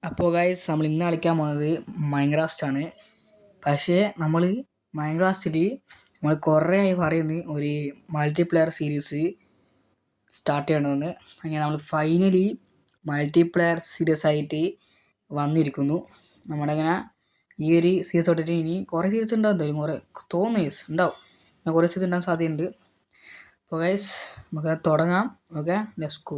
അപ്പോൾ ഗൈസ് നമ്മൾ ഇന്ന് കളിക്കാൻ പോകുന്നത് മൈൻക്രാഫ്റ്റ് ആണ്. പക്ഷേ നമ്മൾ മൈൻക്രാഫ്റ്റിൽ നമ്മൾ കുറേ ആയി പറയുന്നത് ഒരു മൾട്ടിപ്ലെയർ സീരീസ് സ്റ്റാർട്ട് ചെയ്യണമെന്ന്. അങ്ങനെ നമ്മൾ ഫൈനലി മൾട്ടിപ്ലെയർ സീരീസ് ആയിട്ട് വന്നിരിക്കുന്നു. നമ്മുടെ ഇങ്ങനെ ഈ ഒരു സീരീസ് തൊട്ടിട്ട് ഇനി കുറേ സീരീസ് ഉണ്ടാവും, എന്തായാലും കുറേ തോന്നുന്നു ഉണ്ടാവും, ഞാൻ കുറേ സീരീസ് ഉണ്ടാകാൻ സാധ്യതയുണ്ട്. അപ്പോൾ ഗൈസ് നമുക്ക് തുടങ്ങാം. Okay, let's go.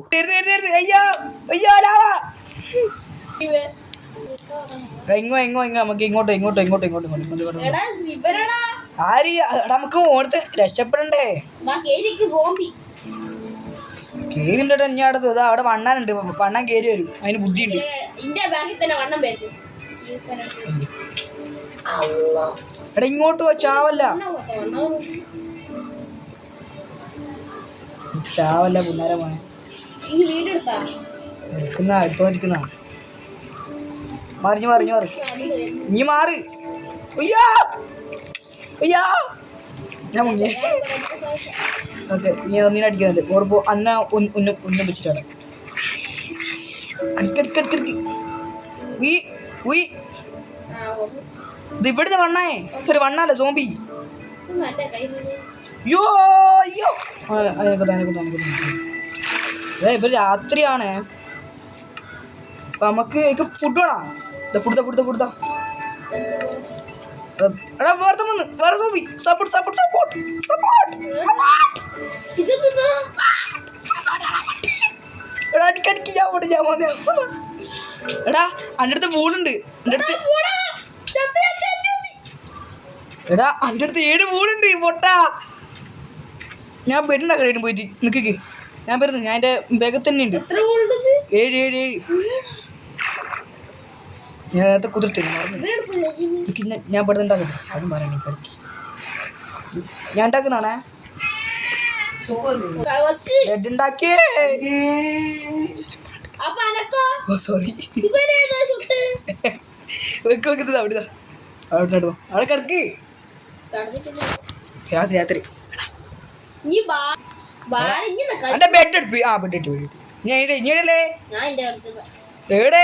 നമുക്ക് ഓർത്ത് രക്ഷപ്പെടണ്ടേ? കേറിണ്ടോ ഞാൻ അടുത്ത് ഇതാ അവിടെ വണ്ണാനുണ്ട്, വണ്ണാൻ കേറി വരും, അതിന് ബുദ്ധിയുണ്ട്. എടാ ഇങ്ങോട്ട് പോ, ചാവല്ല ചാവല്ല പുന്നാര മോനെ. എടുത്തോണ്ടിരിക്കുന്ന മറിഞ്ഞു മറിഞ്ഞു മറി ഇനി മാറി. അയ്യാ അയ്യാ ഞാൻ മുങ്ങി. ഓക്കെ, ഇനി ഒന്നിനെ അടിക്കുന്നുണ്ട്. ഓർപ്പോ അന്ന ഉന്നം വെച്ചിട്ടാണ് അടിക്കടിക്കടിക്കടിക്ക്. ഇത് ഇവിടുന്ന് വണ്ണേ, സോറി വണ്ണാല സോംബി. യോ അയ്യോ ഇപ്പൊ രാത്രിയാണ്. അപ്പൊ നമുക്ക് ഫുഡ് വേണം. ഫുഡ് എടാ വേറെ വന്ന് വേറെ സോംബി. സപ്പോർട്ട് എടാ അടിക്കടിക്ക് ഞാൻ പോന്നെ. എടാ എൻ്റെ അടുത്ത് ബോളുണ്ട്, എടാ എൻ്റെ അടുത്ത് 7 ബോളുണ്ട് പൊട്ടാ. ഞാൻ ബെഡുണ്ടാക്കണ പോയിട്ട് നിൽക്ക്, ഞാൻ വരുന്നു. ഞാൻ എൻ്റെ ബാഗിൽ തന്നെ ഉണ്ട് 7. ഞാൻ നേരത്തെ കുതിർത്തില്ല, ഞാൻ ഇവിടെ ഉണ്ടാക്കട്ടെ. അതും പറയണേ കളിക്ക്, ഞാൻ ഉണ്ടാക്കുന്നതാണേ. ബെഡ് ഉണ്ടാക്കിയേ. സോറി വെക്കുന്നത് അവിടെ അവിടെ കിടക്ക്. രാത്രി എന്റെ ബെഡ് എടുപ്പ്. ആ ബെഡ് ഇട്ട് ഇങ്ങടല്ലേ എവിടെ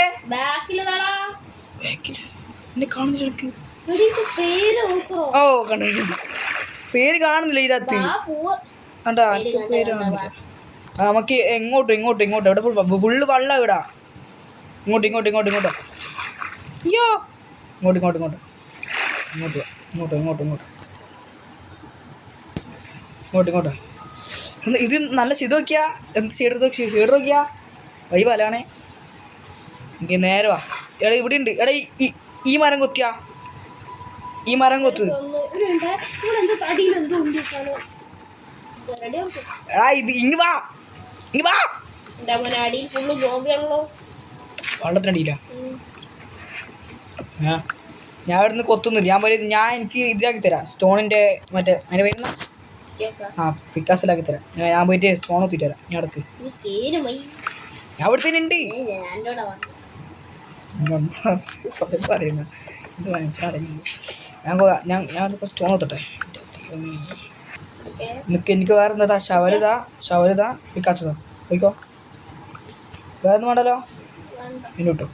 എന്നെ കാണുന്നില്ല. ഓ കണ്ടിട്ടുണ്ട്, പേര് കാണുന്നില്ല ഇതിനകത്ത്. കണ്ടാ പേര് കാണുന്നില്ല. നമുക്ക് എങ്ങോട്ടും ഇവിടെ ഫുള്ള് വള്ളം ഇടാ. ഇങ്ങോട്ട് അയ്യോ ഇങ്ങോട്ട്. ഇത് നല്ല ചെയ്ത് നോക്കിയാ, എന്ത് ഷെയ്ഡ് നോക്കിയാ വൈ വലാണേ. എനിക്ക് നേരെ വാ. എടാ ഇവിടെ ഉണ്ട്. എടാ ഈ മരം കൊത്തിയാ, ഈ മരം കൊത്ത്. എടാ ഇത് ഇങ്ങ് വാ. വള്ളത്തിനടിയില്ല. ഞാൻ ഇവിടെ നിന്ന് കൊത്തുന്നില്ല. ഞാൻ എനിക്ക് ഇതിലാക്കി തരാം, സ്റ്റോണിൻ്റെ മറ്റേ അതിൻ്റെ പേരുന്ന പിക്കാസിലാക്കി തരാം. ഞാൻ പോയിട്ട് സ്റ്റോൺ ഒത്തിട്ട് തരാം. ഞാൻ അടുക്ക്, ഞാൻ ഇവിടെ തന്നെ ഉണ്ട്. സ്വയം പറയുന്ന ഇത് വാങ്ങിച്ചാടങ്ങി. ഞാൻ സ്റ്റോൺ ഒത്തട്ടെ. എനിക്ക് വേറെ എന്താ ഷവരിതാ പിക്കാസതാ പോയിക്കോ. വേറെ ഒന്നും വേണ്ടല്ലോ, ഇനി കിട്ടും.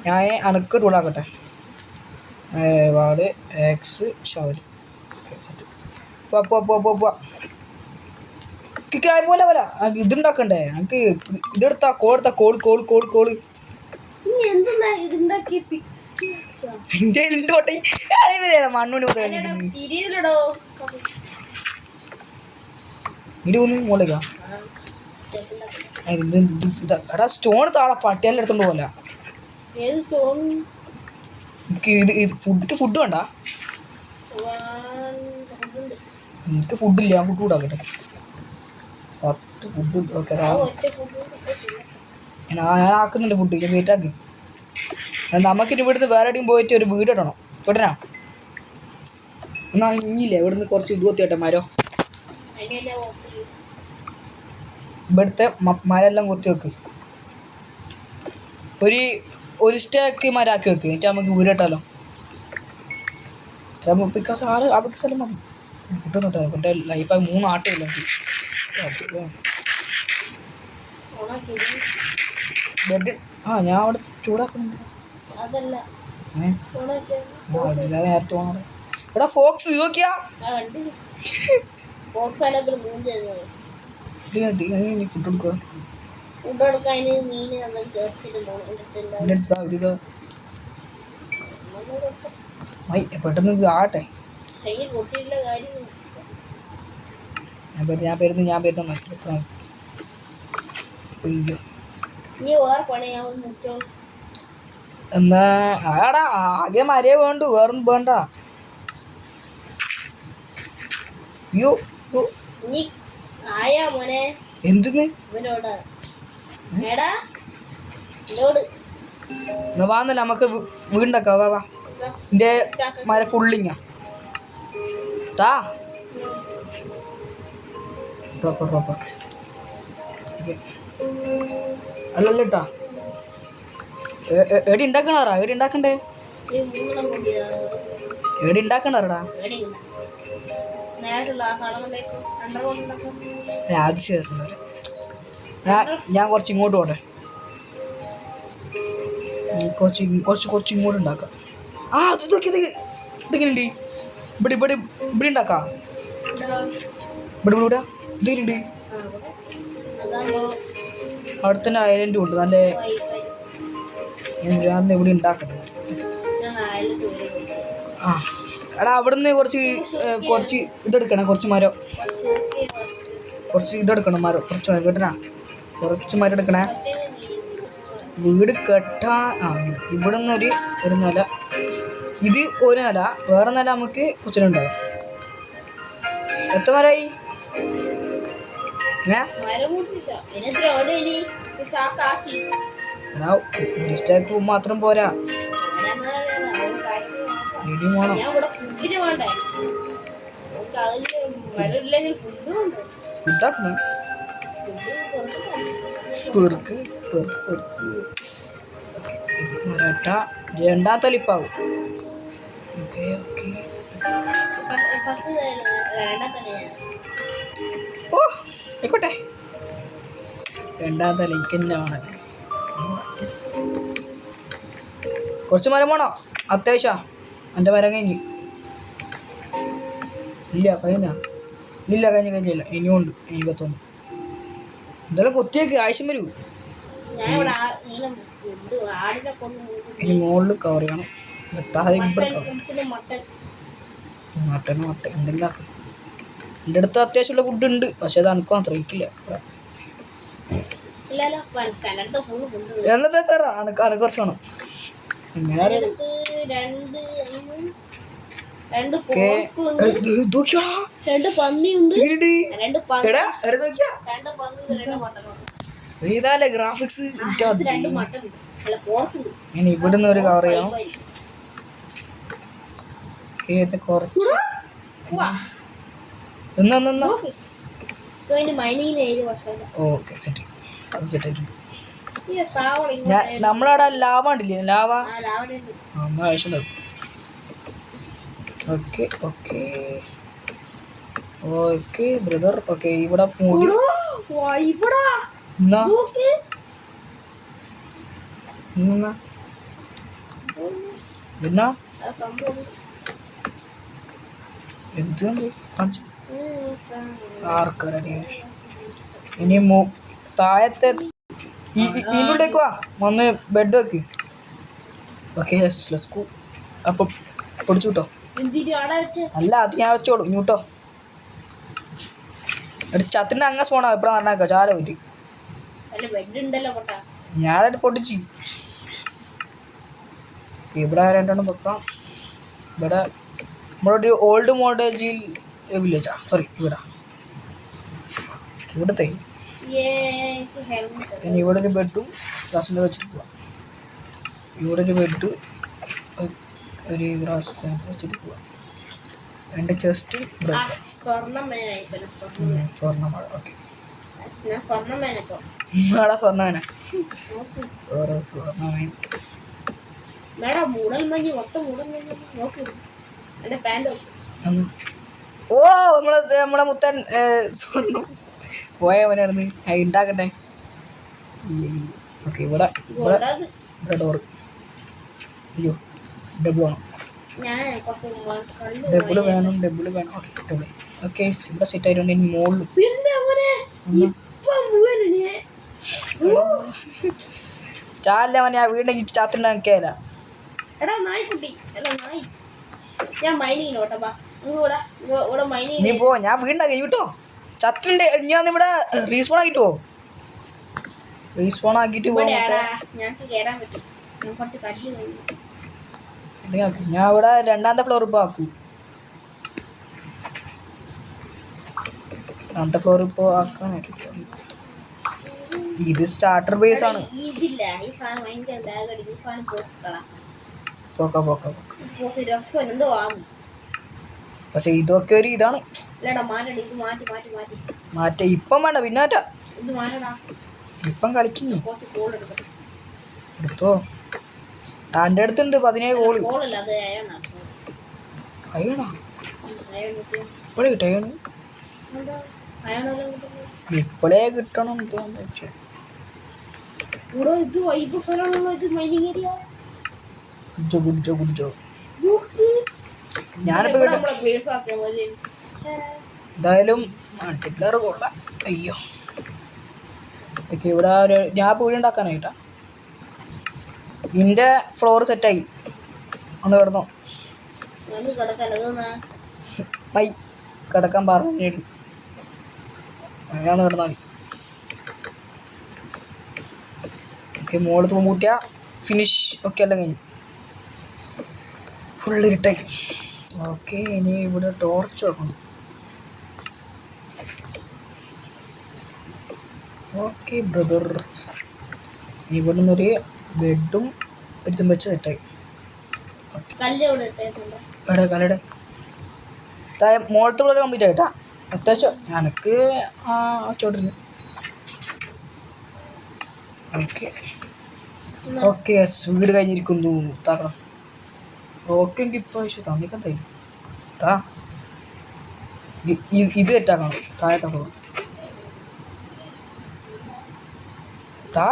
ഞാൻ അണക്ക് ടൂളാക്കട്ടെ. വാട് എക്സ് ഷവര് പോലെ വരാ. ഇതുണ്ടാക്കണ്ടേ എനിക്ക്? ഇതെടുത്താ കോള് മണ്ണുണി മോളേക്കാ. എടാ സ്റ്റോൺ താളെ പട്ടിയാലും എടുത്തോണ്ട് പോലെ. ഫുഡ് വേണ്ട, എനിക്ക് ഫുഡില്ല. ഞാൻ ഫുഡ് കൂടാക്കട്ടെ. 10 ഫുഡ്. ഓക്കെ ഞാൻ ആക്കുന്നുണ്ട് ഫുഡ്. ഞാൻ വെയിറ്റ് ആക്കി. നമുക്കിനി ഇവിടുന്ന് വേറെ എവിടെയും പോയിട്ട് ഒരു വീട് ഇടണം. ഇവിടനാ എന്നാ ഇനിയില്ലേ ഇവിടുന്ന് കുറച്ച് ഇത് കൊത്തിയോട്ടെ മരം. ഇവിടുത്തെ മരമെല്ലാം കൊത്തി വെക്ക്. ഒരു സ്റ്റേക്ക് മരാക്കി വെക്ക്. എന്നിട്ട് നമുക്ക് വീട് ഇട്ടാലോ. ബിക്കോസ് അവർക്ക് സ്ഥലം മതി കിട്ടുന്നുട്ടോ. എൻ്റെ ലൈഫായി 3 ആട്ടില്ല. ബെഡ് ഞാൻ അവിടെ ചൂടാക്കുന്നുണ്ട്. അതല്ല നേരത്തെ പോകണം. എടാ ഫോക്സ് നോക്കിയാ ഫുഡ് കൊടുക്കുക. പെട്ടെന്ന് ഇത് ആട്ടെ. ഞാൻ വരുന്ന എന്നാ ആടാ ആകെ മരേ വേണ്ടു, വേറൊന്നും വേണ്ട. അയ്യോ എന്തിന് വാന്നല്ല നമുക്ക് വീടുണ്ടാക്കാം. വാ എന്റെ മര ഫുള്ളിങ്ങ താ അല്ലല്ലേട്ടാ. എടി ഉണ്ടാക്കണാറാ? എടി ഉണ്ടാക്കണ്ടേ? എടി ഉണ്ടാക്കണാറടാ? ഞാൻ കുറച്ച് ഇങ്ങോട്ട് പോട്ടെ. കുറച്ച് ഇങ്ങോട്ട് ഉണ്ടാക്കാം. അത് നോക്കിയത് ഇതെങ്ങനെയുണ്ട്? ഇവിടെ ഇവിടെ ഇവിടെ ഉണ്ടാക്കാം. ഇവിടെ ഇവിടെ ഇതെങ്ങനെയുണ്ട്? അവിടെ തന്നെ ഐലൻഡും ഉണ്ട്. നല്ല ഞാൻ ഇവിടെ ഉണ്ടാക്കട്ടെ. എടാ അവിടുന്ന് കുറച്ച് ഇതെടുക്കണം. കുറച്ച് മരം കുറച്ച് മരം കേട്ടനാ. കുറച്ച് മരം എടുക്കണേ. വീട് കെട്ടാൻ ഇവിടെ നിന്ന് ഒരു നില, ഇത് ഒരു നില, വേറെ നില നമുക്ക് കൊച്ചിനുണ്ടാകും. എത്ര മരമായി? ഒരു സ്റ്റാക്ക് മാത്രം പോരാ, ഇനിയും വേണം. ഫുഡാക്കണം. പെറുക്ക് മരട്ട രണ്ടാമത്തെ ലിപ്പാവും. Okay okay. ഓ ആയിക്കോട്ടെ. രണ്ടാമത്തെ ലിങ്ക് തന്നെ വേണം. കുറച്ച് മരം വേണോ? അത്യാവശ്യം എൻ്റെ മരം കഴിഞ്ഞ് ഇല്ല കഴിഞ്ഞില്ല. ഇനിയും ഉണ്ട് 71. എന്തായാലും കൊത്തിയേക്ക് ആവശ്യം വരൂ. ഇനി മുകളിൽ കവർ ചെയ്യണം. മട്ടൻ എന്തെങ്കിലും ആക്ക്. എൻ്റെ അടുത്ത് അത്യാവശ്യമുള്ള ഫുഡ് ഉണ്ട്, പക്ഷെ അത് എനിക്ക് മാത്രം ഇരിക്കില്ല. എന്നത്തെ തരാം അനക്ക് കുറച്ച് വേണം. ഇതല്ലേ ഗ്രാഫിക്സ്. ഇനി ഇവിടുന്ന് ഒരു കവർ ചെയ്യാം. കുറച്ച് ഓക്കെ സെറ്റ്. അത് സെറ്റ് ആയിട്ടുണ്ട്. നമ്മളവിടെ ലാവ ഉണ്ടില്ലേ? ലാവ ആവശ്യമുണ്ടാവും. Okay okay okay brother. Okay ഇവിടെ മൂടി എന്നാ എന്നാ എന്തുണ്ട് ആർക്കറിയ. ഇനി താഴത്തെ ഇതിലേക്ക് വാ, വന്ന് ബെഡ് വെക്ക്. Okay let's. അപ്പം പൊടിച്ചു കിട്ടോ? അല്ല അത് ഞാൻ വെച്ചോളൂ. ഇങ്ങോട്ടോ ചത്തിന്റെ അങ്ങ സ്പോണാ എപ്പോഴാ പറഞ്ഞേക്കാം. ചാല പറ്റി ഞാനത് പൊട്ടിച്ച്. ഇവിടെ രണ്ടെണ്ണം വെക്കാം. ഇവിടെ നമ്മളൊരു ഓൾഡ് മോഡൽ വില്ലേജാ. സോറി ഇവിടത്തെ ഇനി ഇവിടെ ഒരു ബെഡും ഗ്രാസിൻ്റെ വെച്ചിട്ട് പോവാം. ഇവിടെ ഒരു ബെഡ് ഒരു ഗ്രാസ് വെച്ചിട്ട് പോവാം. എൻ്റെ ചെസ്റ്റ് സ്വർണ്ണമഴ. ഓക്കെ നാളെ സ്വർണ്ണമേന. ഓ നമ്മളെ മുത്തൻ സ്വർണ്ണം പോയ അവനായിരുന്നു. ഉണ്ടാക്കട്ടെ. ഓക്കെ ഇവിടെ ഇവിടെ ഇവിടെ ഡോറ്. അയ്യോ ഡബിൾ വേണം, ഡബിൾ വേണം, ഡബിൾ വേണം. Okay double. ഓക്കെ ഇവിടെ സെറ്റ് ആയിട്ടുണ്ട്. ഇനി മുകളിൽ ചാല മനെ ആ വീടിനെ ചാത്തിണ്ട കേല. നീ പോ, ഞാൻ വീടിനാ കഴിയൂട്ടോ. ചത്തുണ്ട്. ഞാൻ ഇവിടെ റീസ്പോൺ ആക്കിട്ട് പോ, റീസ്പോൺ ആക്കിട്ട് പോ. ഞാൻ ഇവിടെ രണ്ടാമത്തെ ഫ്ലോർ ഇപ്പോൾ ആക്കൂ. രണ്ടാമത്തെ ഫ്ലോർ ഇപ്പോൾ ആക്കാനായിട്ട്. ഇത് സ്റ്റാർട്ടർ ബേസ് ആണ്. പോക്ക പോക്ക പക്ഷെ ഇതൊക്കെ ഒരു ഇതാണ്. മാറ്റ ഇപ്പം വേണ്ട, പിന്നാറ്റ ഇപ്പം കളിക്കുന്നു. എടുത്തോ, എൻ്റെ അടുത്തുണ്ട് 17 ഗോള്. അയ്യണോ ഇപ്പോഴേ കിട്ടയാണ്, ഇപ്പോഴേ കിട്ടണം തോന്നുന്നു. കുടിച്ചോ കുടിച്ചോ. ഞാനിപ്പോ എന്തായാലും മൾട്ടിപ്ലെയർ കൊള്ളാം. അയ്യോ ഓക്കെ ഇവിടെ ഒരു ഞാൻ വീട് ഉണ്ടാക്കാനായിട്ടാ. നിന്റെ ഫ്ലോർ സെറ്റായി, ഒന്ന് കിടന്നോ. മൈ കിടക്കാൻ പറഞ്ഞു, അങ്ങനെ കിടന്നാൽ മതി. ഓക്കെ മുകളിൽ പൂട്ടിയാ ഫിനിഷ്. ഓക്കെ എല്ലാം കഴിഞ്ഞു, ഫുൾ ഇരുട്ടായി. ഓക്കെ ഇനി ഇവിടെ ടോർച്ച് വെക്കണം. ഓക്കെ ബ്രദർ, ഇനി ഇവിടെ നിന്നൊരു ബെഡും ഇതും വെച്ച് സെറ്റായി. എവിടെ കല്ലടെ മുകളത്തുള്ള കംപ്ലീറ്റ് ആയിട്ടാ. അത്യാവശ്യം എനിക്ക് ചോട്ടിരുന്നു. ഓക്കെ ഓക്കെ വീട് കഴിഞ്ഞിരിക്കുന്നു. താക്കണം. ഓക്കെ എങ്കിൽ ഇപ്പോൾ ആവശ്യം തന്നിക്കെന്തായാലും താ. ഇത് തെറ്റാക്കണം, താഴെ തക്കണം താ.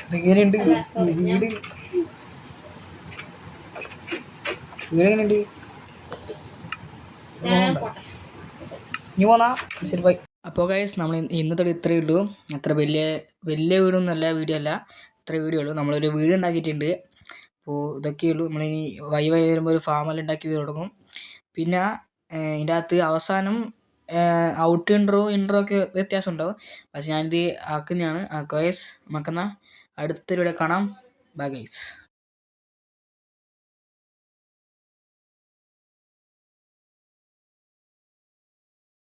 ഇതെങ്ങനെയുണ്ട് വീട്? വീടെങ്ങനെയുണ്ട്? നീ പോന്നാ ശരി ബൈ. അപ്പോൾ ഗൈസ് നമ്മൾ ഇന്നത്തെ ഇത്രയേ ഉള്ളൂ. അത്ര വലിയ വീടൊന്നുമല്ല, വീഡിയോ അല്ല, ഇത്ര വീഡിയോ ഉള്ളൂ. നമ്മളൊരു വീട് ഉണ്ടാക്കിയിട്ടുണ്ട്. അപ്പോൾ ഇതൊക്കെയുള്ളൂ. നമ്മളിനി വൈ വരുമ്പോൾ ഒരു ഫാമെല്ലാം ഉണ്ടാക്കി തുടങ്ങും. പിന്നെ ഇതിൻ്റെ അകത്ത് അവസാനം ഔട്ട് ഇൻട്രോ ഒക്കെ വ്യത്യാസം ഉണ്ടാവും. പക്ഷെ ഞാനിത് ആക്കുന്നതാണ്. ഗൈസ് നമുക്കെന്നാൽ അടുത്തൊരു വീഡിയോ കാണാം. Bye guys.